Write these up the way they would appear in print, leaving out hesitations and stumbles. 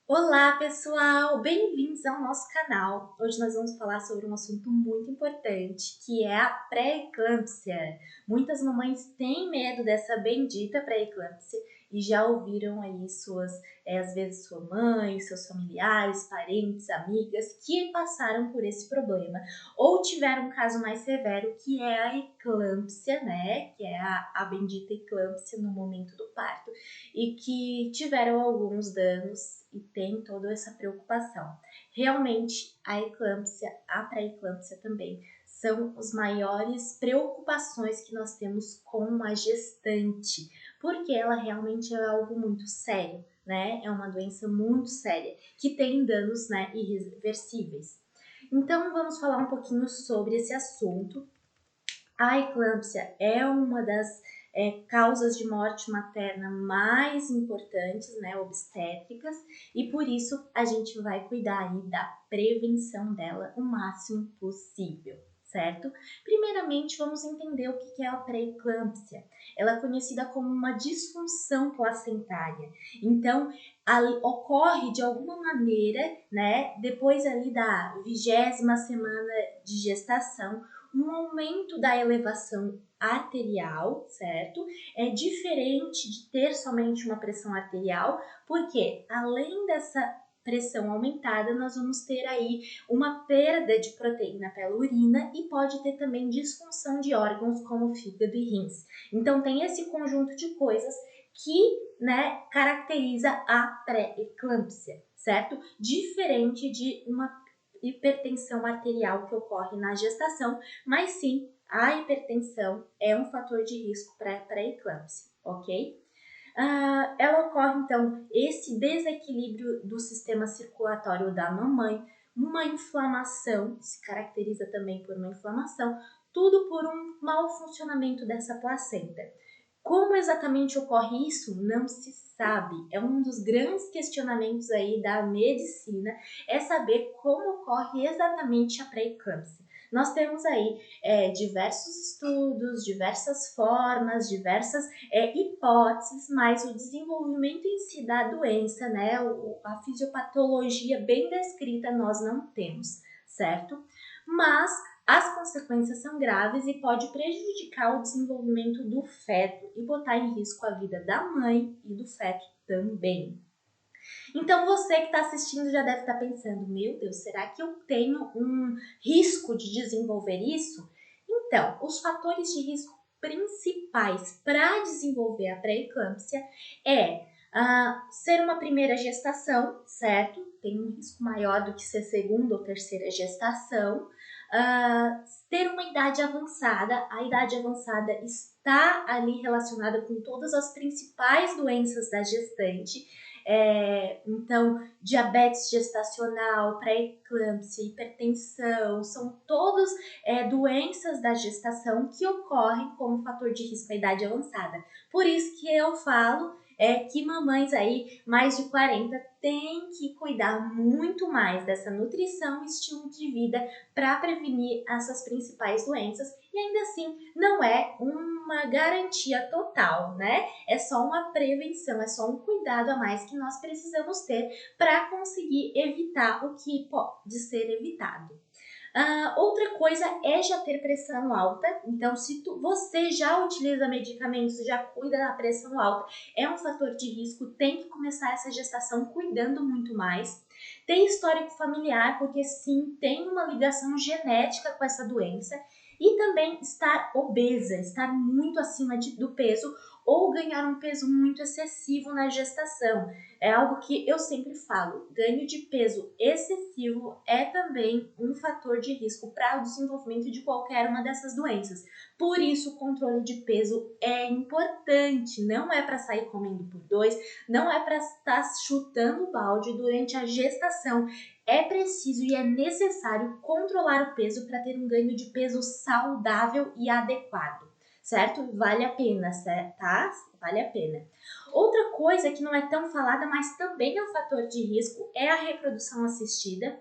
Olá, pessoal! Bem-vindos ao nosso canal. Hoje nós vamos falar sobre um assunto muito importante, que é a pré-eclâmpsia. Muitas mamães têm medo dessa bendita pré-eclâmpsia e já ouviram aí às vezes sua mãe, seus familiares, parentes, amigas que passaram por esse problema ou tiveram um caso mais severo, que é a eclâmpsia, né? Que é a bendita eclâmpsia no momento do parto e que tiveram alguns danos e tem toda essa preocupação. Realmente, a eclâmpsia, a pré-eclâmpsia também, são as maiores preocupações que nós temos com uma gestante, porque ela realmente é algo muito sério, né? É uma doença muito séria, que tem danos, né, irreversíveis. Então, vamos falar um pouquinho sobre esse assunto. A eclâmpsia é uma das causas de morte materna mais importantes, né, obstétricas, e por isso a gente vai cuidar aí da prevenção dela o máximo possível, certo? Primeiramente, vamos entender o que é a pré-eclâmpsia. Ela é conhecida como uma disfunção placentária. Então, ocorre de alguma maneira, né, depois ali da 20ª semana de gestação, um aumento da elevação arterial, certo? É diferente de ter somente uma pressão arterial, porque além dessa pressão aumentada, nós vamos ter aí uma perda de proteína pela urina e pode ter também disfunção de órgãos como fígado e rins. Então tem esse conjunto de coisas que, né, caracteriza a pré-eclâmpsia, certo? Diferente de uma hipertensão arterial que ocorre na gestação, mas sim, a hipertensão é um fator de risco para a pré-eclâmpsia, ok? Ela ocorre, então, esse desequilíbrio do sistema circulatório da mamãe, uma inflamação, se caracteriza também por uma inflamação, tudo por um mau funcionamento dessa placenta. Como exatamente ocorre isso? Não se sabe. É um dos grandes questionamentos aí da medicina, é saber como ocorre exatamente a pré-eclâmpsia. Nós temos aí diversos estudos, diversas formas, diversas hipóteses, mas o desenvolvimento em si da doença, né, a fisiopatologia bem descrita nós não temos, certo? Mas as consequências são graves e pode prejudicar o desenvolvimento do feto e botar em risco a vida da mãe e do feto também. Então você que está assistindo já deve estar pensando, meu Deus, será que eu tenho um risco de desenvolver isso? Então, os fatores de risco principais para desenvolver a pré-eclâmpsia é ser uma primeira gestação, certo? Tem um risco maior do que ser segunda ou terceira gestação. Ter uma idade avançada, a idade avançada está ali relacionada com todas as principais doenças da gestante. Então, diabetes gestacional, pré-eclâmpsia, hipertensão, são todos doenças da gestação que ocorrem como fator de risco à idade avançada. Por isso que eu falo que mamães aí mais de 40 têm que cuidar muito mais dessa nutrição e estilo de vida para prevenir essas principais doenças, e ainda assim não é uma garantia total, né? É só uma prevenção, é só um cuidado a mais que nós precisamos ter para conseguir evitar o que pode ser evitado. Outra coisa é já ter pressão alta. Então, se você já utiliza medicamentos, já cuida da pressão alta, é um fator de risco, tem que começar essa gestação cuidando muito mais. Tem histórico familiar, porque sim, tem uma ligação genética com essa doença. E também estar obesa, estar muito acima do peso ou ganhar um peso muito excessivo na gestação. É algo que eu sempre falo, ganho de peso excessivo é também um fator de risco para o desenvolvimento de qualquer uma dessas doenças. Por isso, o controle de peso é importante, não é para sair comendo por dois, não é para estar chutando o balde durante a gestação. É preciso e é necessário controlar o peso para ter um ganho de peso saudável e adequado, certo? Vale a pena, tá? Vale a pena. Outra coisa que não é tão falada, mas também é um fator de risco, é a reprodução assistida.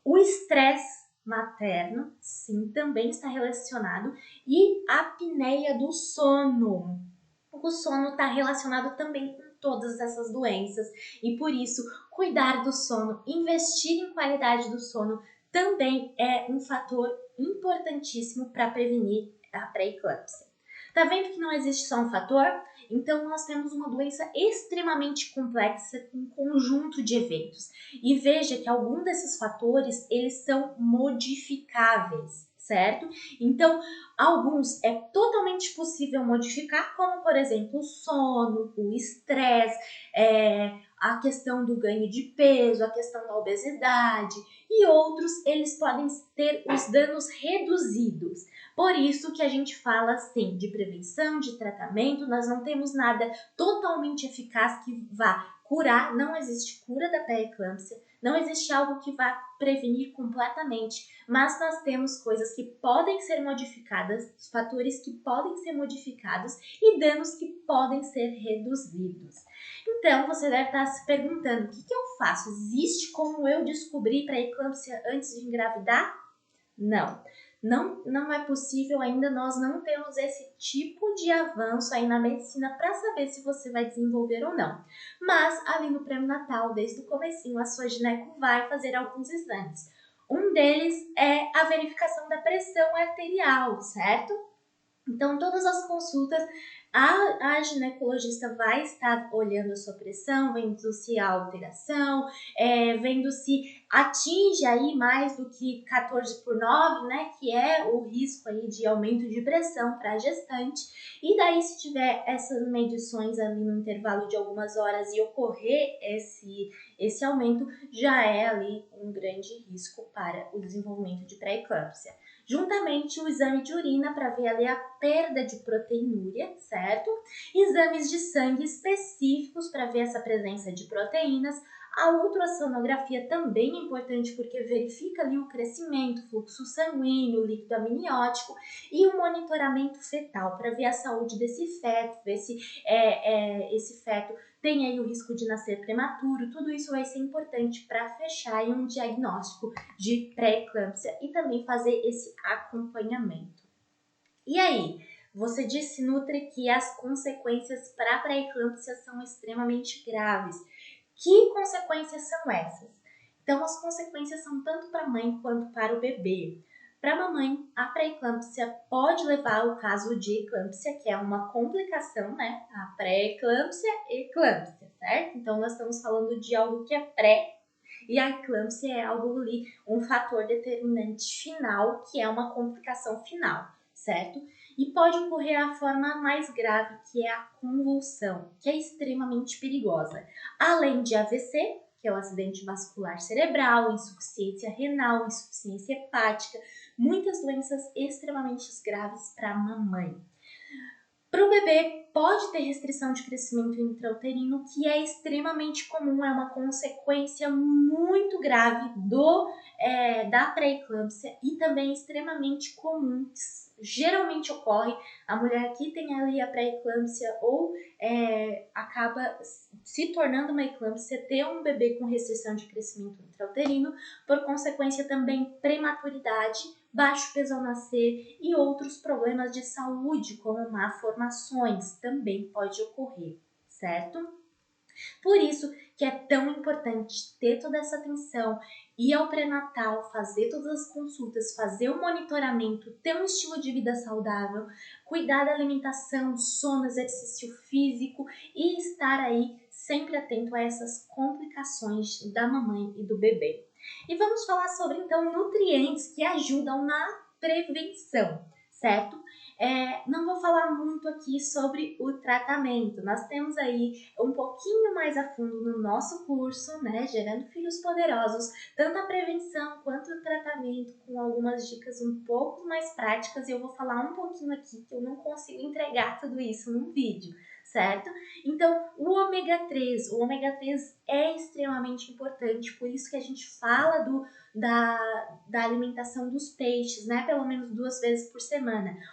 O estresse materno, sim, também está relacionado. E a apneia do sono. O sono está relacionado também com todas essas doenças. E por isso, cuidar do sono, investir em qualidade do sono também é um fator importantíssimo para prevenir a pré-eclâmpsia. Tá vendo que não existe só um fator? Então, nós temos uma doença extremamente complexa com um conjunto de eventos. E veja que alguns desses fatores, eles são modificáveis, certo? Então, alguns é totalmente possível modificar, como, por exemplo, o sono, o estresse, a questão do ganho de peso, a questão da obesidade, e outros, eles podem ter os danos reduzidos. Por isso que a gente fala assim de prevenção, de tratamento, nós não temos nada totalmente eficaz que vá curar, não existe cura da pré-eclâmpsia, não existe algo que vá prevenir completamente, mas nós temos coisas que podem ser modificadas, fatores que podem ser modificados e danos que podem ser reduzidos. Então, você deve estar se perguntando, o que eu faço? Existe como eu descobrir pré-eclâmpsia antes de engravidar? Não é possível ainda, nós não temos esse tipo de avanço aí na medicina para saber se você vai desenvolver ou não. Mas ali no pré-natal, desde o comecinho, a sua gineco vai fazer alguns exames. Um deles é a verificação da pressão arterial, certo? Então, todas as consultas, a ginecologista vai estar olhando a sua pressão, vendo se há alteração, vendo se atinge aí mais do que 14/9, né, que é o risco aí de aumento de pressão para a gestante. E daí, se tiver essas medições ali no intervalo de algumas horas e ocorrer esse aumento, já é ali um grande risco para o desenvolvimento de pré-eclâmpsia. Juntamente o exame de urina para ver ali a perda de proteinúria, certo? Exames de sangue específicos para ver essa presença de proteínas. A ultrassonografia também é importante porque verifica ali o crescimento, fluxo sanguíneo, líquido amniótico e o monitoramento fetal para ver a saúde desse feto, ver se esse feto tem aí o risco de nascer prematuro. Tudo isso vai ser importante para fechar em um diagnóstico de pré-eclâmpsia e também fazer esse acompanhamento. E aí, você disse, Nutri, que as consequências para a pré-eclâmpsia são extremamente graves. Que consequências são essas? Então, as consequências são tanto para a mãe quanto para o bebê. Para a mamãe, a pré-eclâmpsia pode levar ao caso de eclâmpsia, que é uma complicação, né? A pré-eclâmpsia e eclâmpsia, certo? Então, nós estamos falando de algo que é pré e a eclâmpsia é algo ali, um fator determinante final, que é uma complicação final, certo? E pode ocorrer a forma mais grave, que é a convulsão, que é extremamente perigosa. Além de AVC, que é o acidente vascular cerebral, insuficiência renal, insuficiência hepática, muitas doenças extremamente graves para a mamãe. Para o bebê, pode ter restrição de crescimento intrauterino, que é extremamente comum, é uma consequência muito grave da pré-eclâmpsia e também extremamente comum. Geralmente ocorre a mulher que tem ali a pré-eclâmpsia ou acaba se tornando uma eclâmpsia, ter um bebê com restrição de crescimento intrauterino, por consequência também prematuridade, baixo peso ao nascer e outros problemas de saúde, como malformações, também pode ocorrer, certo? Por isso que é tão importante ter toda essa atenção, ir ao pré-natal, fazer todas as consultas, fazer o monitoramento, ter um estilo de vida saudável, cuidar da alimentação, sono, exercício físico e estar aí sempre atento a essas complicações da mamãe e do bebê. E vamos falar sobre, então, nutrientes que ajudam na prevenção, certo? Não vou falar muito aqui sobre o tratamento. Nós temos aí um pouquinho mais a fundo no nosso curso, né? Gerando Filhos Poderosos, tanto a prevenção quanto o tratamento, com algumas dicas um pouco mais práticas. E eu vou falar um pouquinho aqui, que eu não consigo entregar tudo isso num vídeo, certo? Então, o ômega 3 é extremamente importante, por isso que a gente fala da alimentação dos peixes, né? Pelo menos 2 vezes por semana.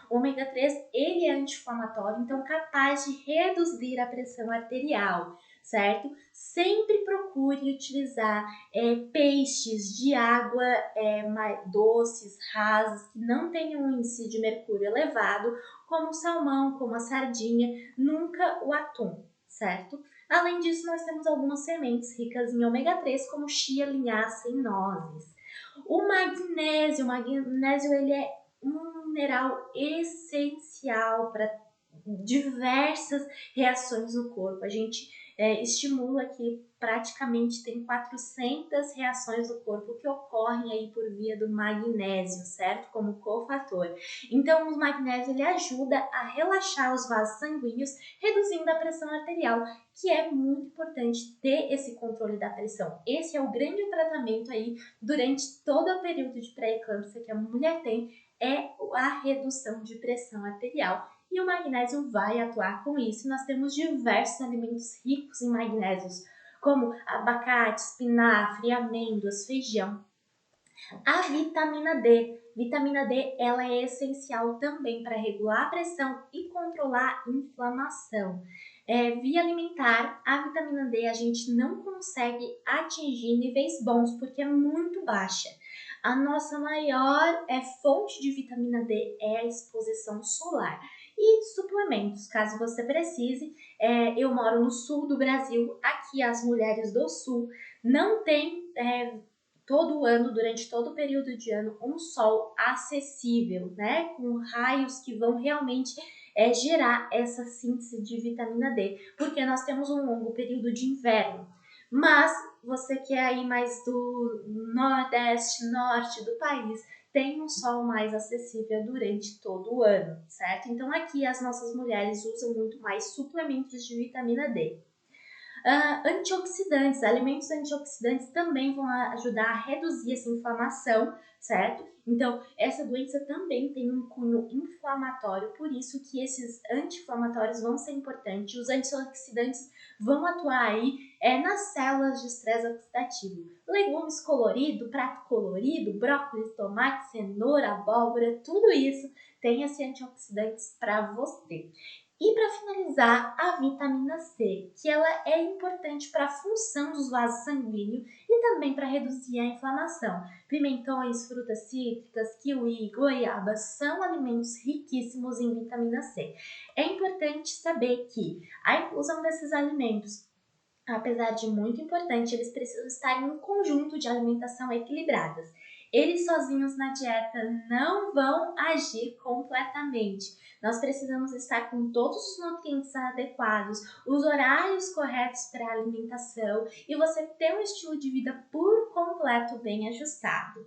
O ômega 3, ele é anti-inflamatório, então capaz de reduzir a pressão arterial, certo? Sempre procure utilizar peixes de água mais doces, rasos, que não tenham um índice de mercúrio elevado, como o salmão, como a sardinha, nunca o atum, certo? Além disso, nós temos algumas sementes ricas em ômega 3, como chia, linhaça e nozes. O magnésio ele é um mineral essencial para diversas reações no corpo. A gente estimula que praticamente tem 400 reações no corpo que ocorrem aí por via do magnésio, certo? Como cofator. Então, o magnésio ele ajuda a relaxar os vasos sanguíneos, reduzindo a pressão arterial, que é muito importante ter esse controle da pressão. Esse é o grande tratamento aí durante todo o período de pré-eclâmpsia que a mulher tem, é a redução de pressão arterial. E o magnésio vai atuar com isso. Nós temos diversos alimentos ricos em magnésios, como abacate, espinafre, amêndoas, feijão. A vitamina D. Vitamina D ela é essencial também para regular a pressão e controlar a inflamação. Via alimentar, a vitamina D a gente não consegue atingir níveis bons porque é muito baixa. A nossa maior fonte de vitamina D é a exposição solar. E suplementos, caso você precise. Eu moro no sul do Brasil, aqui as mulheres do sul não têm todo ano, durante todo o período de ano, um sol acessível, né? Com raios que vão realmente gerar essa síntese de vitamina D, porque nós temos um longo período de inverno. Mas você que é aí mais do nordeste, norte do país, tem um sol mais acessível durante todo o ano, certo? Então aqui as nossas mulheres usam muito mais suplementos de vitamina D. Antioxidantes, alimentos antioxidantes também vão ajudar a reduzir essa inflamação, certo? Então, essa doença também tem um cunho inflamatório, por isso que esses anti-inflamatórios vão ser importantes. Os antioxidantes vão atuar aí nas células de estresse oxidativo. Legumes coloridos, prato colorido, brócolis, tomate, cenoura, abóbora, tudo isso tem esse antioxidantes para você. E para finalizar, a vitamina C, que ela é importante para a função dos vasos sanguíneos e também para reduzir a inflamação. Pimentões, frutas cítricas, kiwi, goiaba são alimentos riquíssimos em vitamina C. É importante saber que a inclusão desses alimentos, apesar de muito importante, eles precisam estar em um conjunto de alimentação equilibradas. Eles sozinhos na dieta não vão agir completamente. Nós precisamos estar com todos os nutrientes adequados, os horários corretos para a alimentação e você ter um estilo de vida por completo bem ajustado.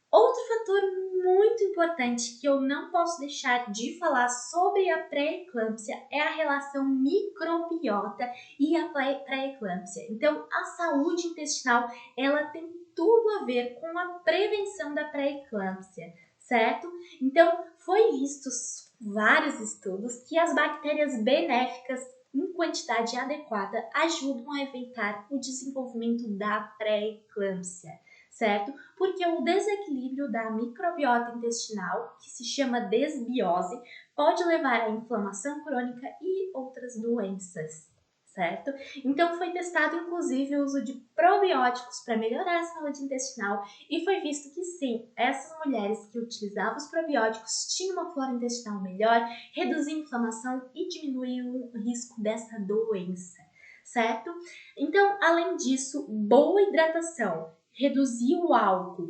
Outro fator muito importante que eu não posso deixar de falar sobre a pré-eclâmpsia é a relação microbiota e a pré-eclâmpsia. Então, a saúde intestinal, ela tem tudo a ver com a prevenção da pré-eclâmpsia, certo? Então, foi vistos vários estudos que as bactérias benéficas em quantidade adequada ajudam a evitar o desenvolvimento da pré-eclâmpsia, certo? Porque o desequilíbrio da microbiota intestinal, que se chama desbiose, pode levar à inflamação crônica e outras doenças, certo? Então foi testado inclusive o uso de probióticos para melhorar a saúde intestinal e foi visto que sim, essas mulheres que utilizavam os probióticos tinham uma flora intestinal melhor, reduziam a inflamação e diminuíam o risco dessa doença, certo? Então, além disso, boa hidratação, reduzir o álcool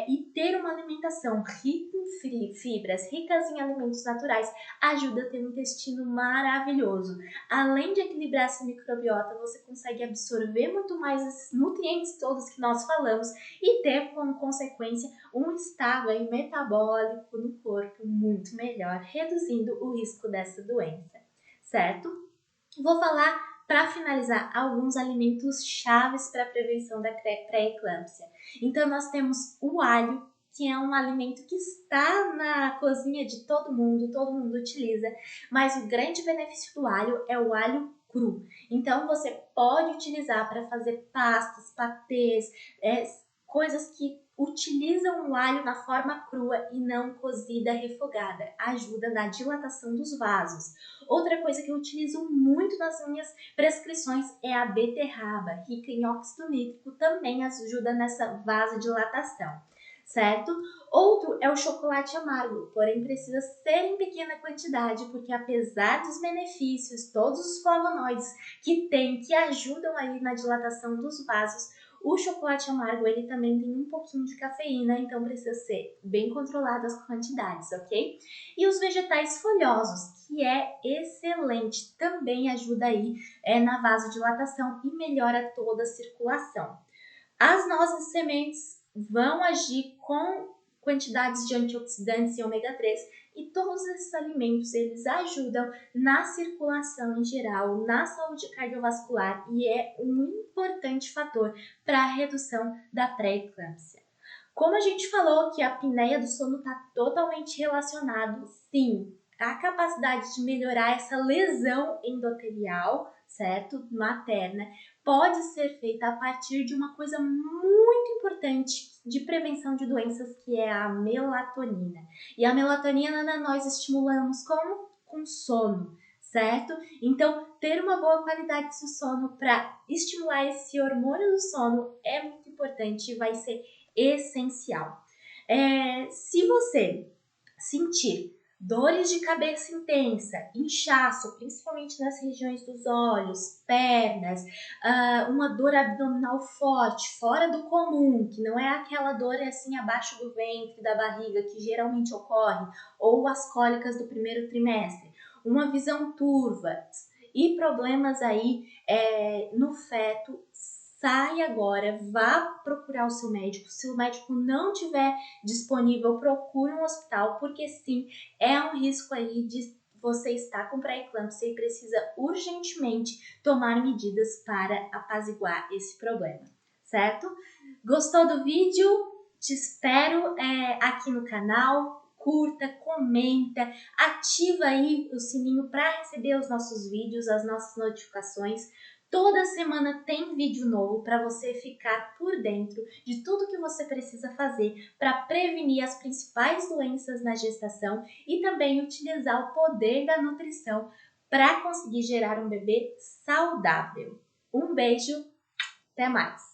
e ter uma alimentação rica em fibras, ricas em alimentos naturais, ajuda a ter um intestino maravilhoso. Além de equilibrar essa microbiota, você consegue absorver muito mais esses nutrientes todos que nós falamos e ter como consequência um estado aí metabólico no corpo muito melhor, reduzindo o risco dessa doença, certo? Vou falar para finalizar alguns alimentos chaves para a prevenção da pré-eclâmpsia. Então nós temos o alho, que é um alimento que está na cozinha de todo mundo utiliza, mas o grande benefício do alho é o alho cru. Então você pode utilizar para fazer pastas, patês, coisas que utilizam o alho na forma crua e não cozida, refogada. Ajuda na dilatação dos vasos. Outra coisa que eu utilizo muito nas minhas prescrições é a beterraba, rica em óxido nítrico, também ajuda nessa vasodilatação, certo? Outro é o chocolate amargo, porém precisa ser em pequena quantidade, porque apesar dos benefícios, todos os flavonoides que tem, que ajudam aí na dilatação dos vasos, o chocolate amargo ele também tem um pouquinho de cafeína, então precisa ser bem controlado as quantidades, ok? E os vegetais folhosos, que é excelente, também ajuda aí na vasodilatação e melhora toda a circulação. As nossas sementes vão agir com quantidades de antioxidantes e ômega 3 e todos esses alimentos eles ajudam na circulação em geral, na saúde cardiovascular e é um importante fator para a redução da pré-eclâmpsia. Como a gente falou que a apneia do sono está totalmente relacionado, sim, a capacidade de melhorar essa lesão endotelial, certo? Materna, pode ser feita a partir de uma coisa muito importante de prevenção de doenças, que é a melatonina. E a melatonina nós estimulamos como? Com sono, certo? Então, ter uma boa qualidade de sono para estimular esse hormônio do sono é muito importante e vai ser essencial. Se você sentir dores de cabeça intensa, inchaço, principalmente nas regiões dos olhos, pernas, uma dor abdominal forte, fora do comum, que não é aquela dor assim abaixo do ventre, da barriga, que geralmente ocorre, ou as cólicas do primeiro trimestre, uma visão turva e problemas aí no feto, sai agora, vá procurar o seu médico. Se o médico não tiver disponível, procure um hospital, porque sim, é um risco aí de você estar com pré-eclâmpsia e precisa urgentemente tomar medidas para apaziguar esse problema, certo? Gostou do vídeo? Te espero aqui no canal. Curta, comenta, ativa aí o sininho para receber os nossos vídeos, as nossas notificações. Toda semana tem vídeo novo para você ficar por dentro de tudo que você precisa fazer para prevenir as principais doenças na gestação e também utilizar o poder da nutrição para conseguir gerar um bebê saudável. Um beijo, até mais!